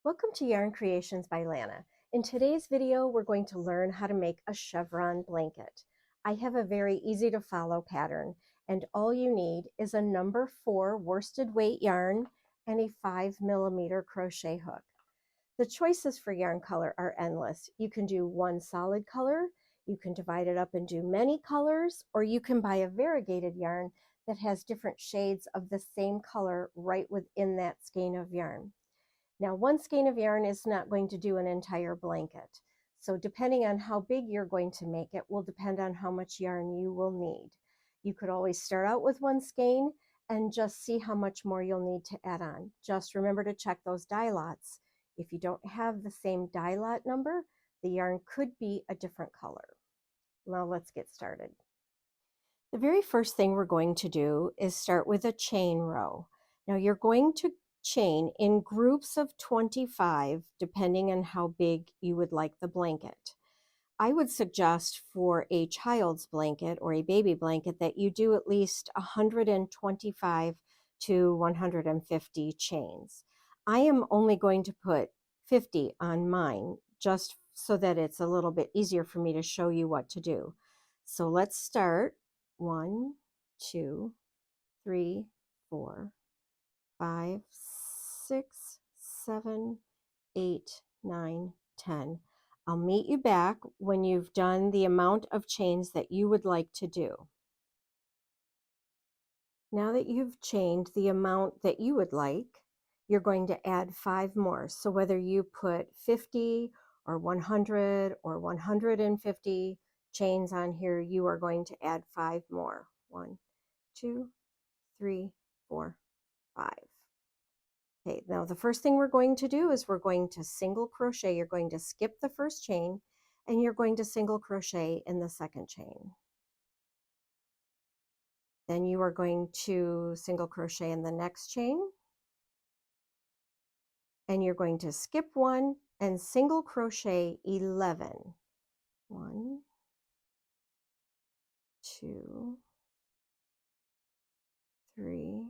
Welcome to Yarn Creations by Lana. In today's video, we're going to learn how to make a chevron blanket. I have a very easy to follow pattern, and all you need is a number 4 worsted weight yarn and a 5mm crochet hook. The choices for yarn color are endless. You can do one solid color, you can divide it up and do many colors, or you can buy a variegated yarn that has different shades of the same color right within that skein of yarn. Now, one skein of yarn is not going to do an entire blanket. So depending on how big you're going to make it will depend on how much yarn you will need. You could always start out with one skein and just see how much more you'll need to add on. Just remember to check those dye lots. If you don't have the same dye lot number, the yarn could be a different color. Now let's get started. The very first thing we're going to do is start with a chain row. Now you're going to chain in groups of 25 depending on how big you would like the blanket. I would suggest for a child's blanket or a baby blanket that you do at least 125 to 150 chains. I am only going to put 50 on mine just so that it's a little bit easier for me to show you what to do. So let's start 1, 2, 3, 4, 5, 6, 7, 8, 9, 10. I'll meet you back when you've done the amount of chains that you would like to do. Now that you've chained the amount that you would like, you're going to add 5 more. So whether you put 50 or 100 or 150 chains on here, you are going to add 5 more. 1, 2, 3, 4, 5. Okay, now the first thing we're going to do is we're going to single crochet. You're going to skip the first chain and you're going to single crochet in the second chain. Then you are going to single crochet in the next chain and you're going to skip one and single crochet 11. 1, 2, 3,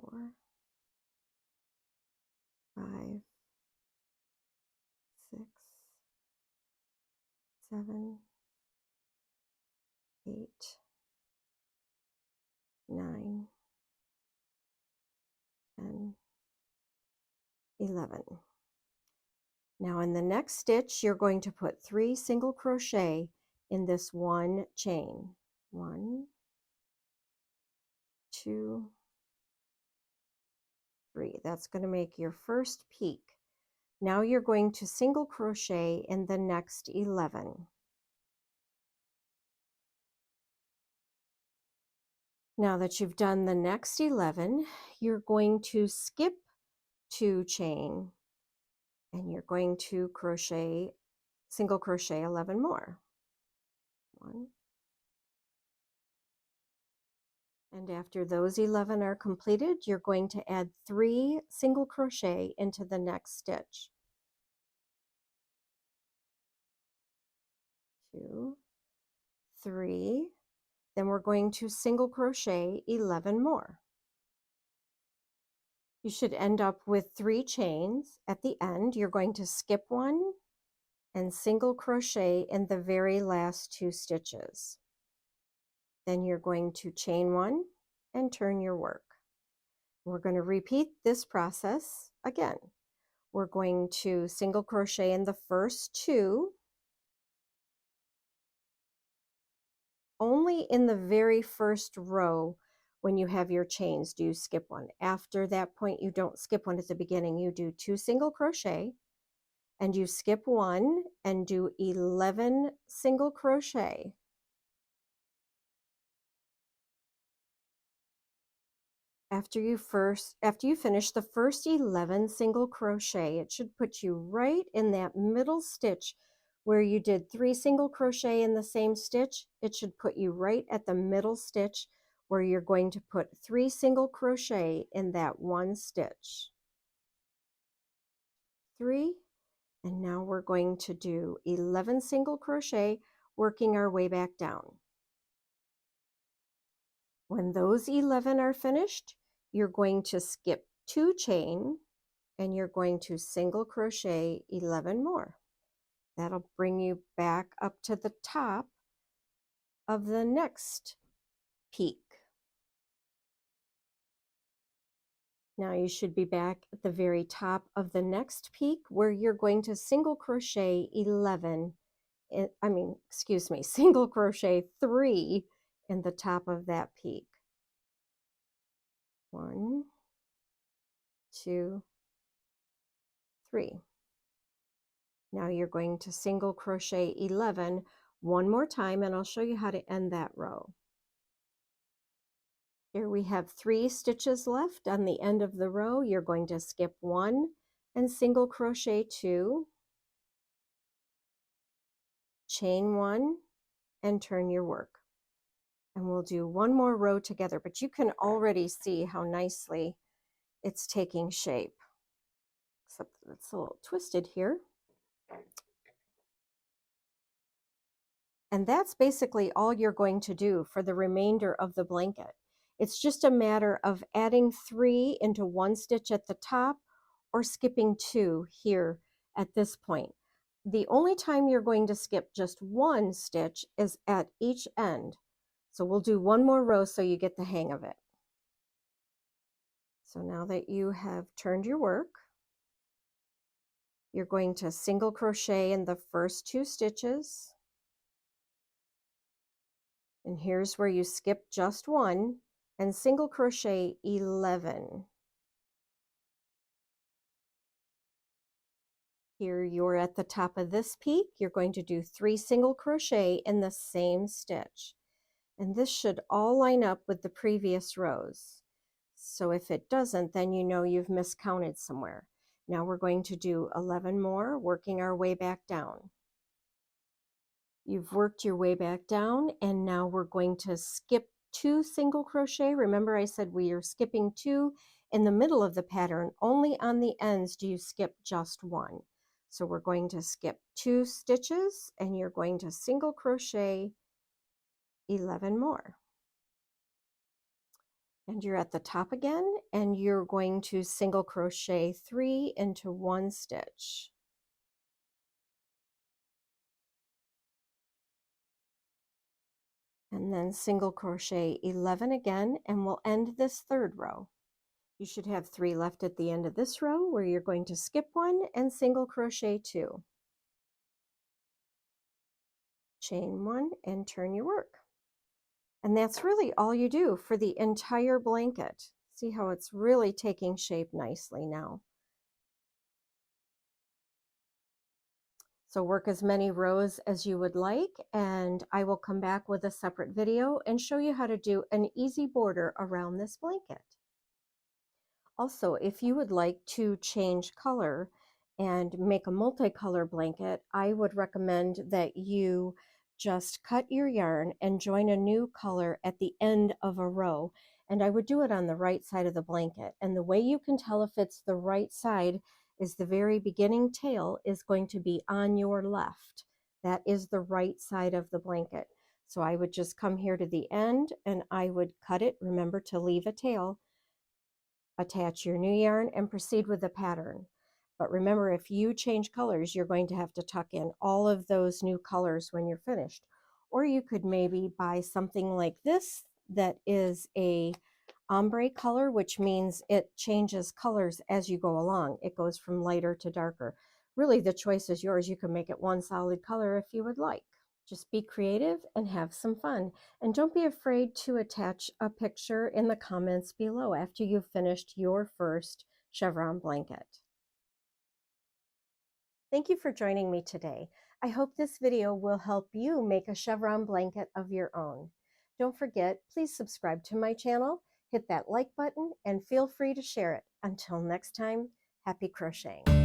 4, 5, 6, 7, 8, 9, 10, 11. Now in the next stitch, you're going to put 3 single crochet in this one chain. 1, 2, 3. That's going to make your first peak. Now you're going to single crochet in the next 11. Now that you've done the next 11, you're going to skip 2 chain and you're going to crochet, single crochet 11 more. 1. And after those 11 are completed, you're going to add 3 single crochet into the next stitch. 2, 3, then we're going to single crochet 11 more. You should end up with 3 chains. At the end, you're going to skip one and single crochet in the very last 2 stitches. Then you're going to chain 1 and turn your work. We're going to repeat this process again. We're going to single crochet in the first 2. Only in the very first row when you have your chains do you skip one. After that point, you don't skip one at the beginning. You do 2 single crochet and you skip 1 and do 11 single crochet. After you finish the first 11 single crochet, it should put you right in that middle stitch where you did 3 single crochet in the same stitch. It should put you right at the middle stitch where you're going to put 3 single crochet in that one stitch. 3, and now we're going to do 11 single crochet, working our way back down. When those 11 are finished, you're going to skip 2 chain and you're going to single crochet 11 more. That'll bring you back up to the top of the next peak. Now you should be back at the very top of the next peak where you're going to single crochet 11, single crochet 3 in the top of that peak. 1, 2, 3. Now you're going to single crochet 11 one more time, and I'll show you how to end that row. Here we have 3 stitches left on the end of the row. You're going to skip 1 and single crochet 2, chain 1, and turn your work. And we'll do one more row together, but you can already see how nicely it's taking shape. Except it's a little twisted here. And that's basically all you're going to do for the remainder of the blanket. It's just a matter of adding 3 into 1 stitch at the top or skipping 2 here at this point. The only time you're going to skip just 1 stitch is at each end. So we'll do one more row so you get the hang of it. So now that you have turned your work, you're going to single crochet in the first 2 stitches. And here's where you skip just 1 and single crochet 11. Here you're at the top of this peak. You're going to do 3 single crochet in the same stitch. And this should all line up with the previous rows. So if it doesn't, then you know you've miscounted somewhere. Now we're going to do 11 more, working our way back down. You've worked your way back down, and now we're going to skip 2 single crochet. Remember I said we are skipping 2 in the middle of the pattern. Only on the ends do you skip just 1. So we're going to skip 2 stitches, and you're going to single crochet 11 more. And you're at the top again, and you're going to single crochet 3 into 1 stitch. And then single crochet 11 again, and we'll end this 3rd row. You should have 3 left at the end of this row where you're going to skip 1 and single crochet 2. Chain 1 and turn your work. And that's really all you do for the entire blanket. See how it's really taking shape nicely now. So work as many rows as you would like, and I will come back with a separate video and show you how to do an easy border around this blanket. Also, if you would like to change color and make a multicolor blanket, I would recommend that you just cut your yarn and join a new color at the end of a row. And I would do it on the right side of the blanket. And the way you can tell if it's the right side is the very beginning tail is going to be on your left. That is the right side of the blanket. So I would just come here to the end and I would cut it. Remember to leave a tail. Attach your new yarn and proceed with the pattern. But remember, if you change colors, you're going to have to tuck in all of those new colors when you're finished. Or you could maybe buy something like this that is a ombre color, which means it changes colors as you go along. It goes from lighter to darker. Really, the choice is yours. You can make it one solid color if you would like. Just be creative and have some fun. And don't be afraid to attach a picture in the comments below after you've finished your first chevron blanket. Thank you for joining me today. I hope this video will help you make a chevron blanket of your own. Don't forget, please subscribe to my channel, hit that like button, and feel free to share it. Until next time, happy crocheting.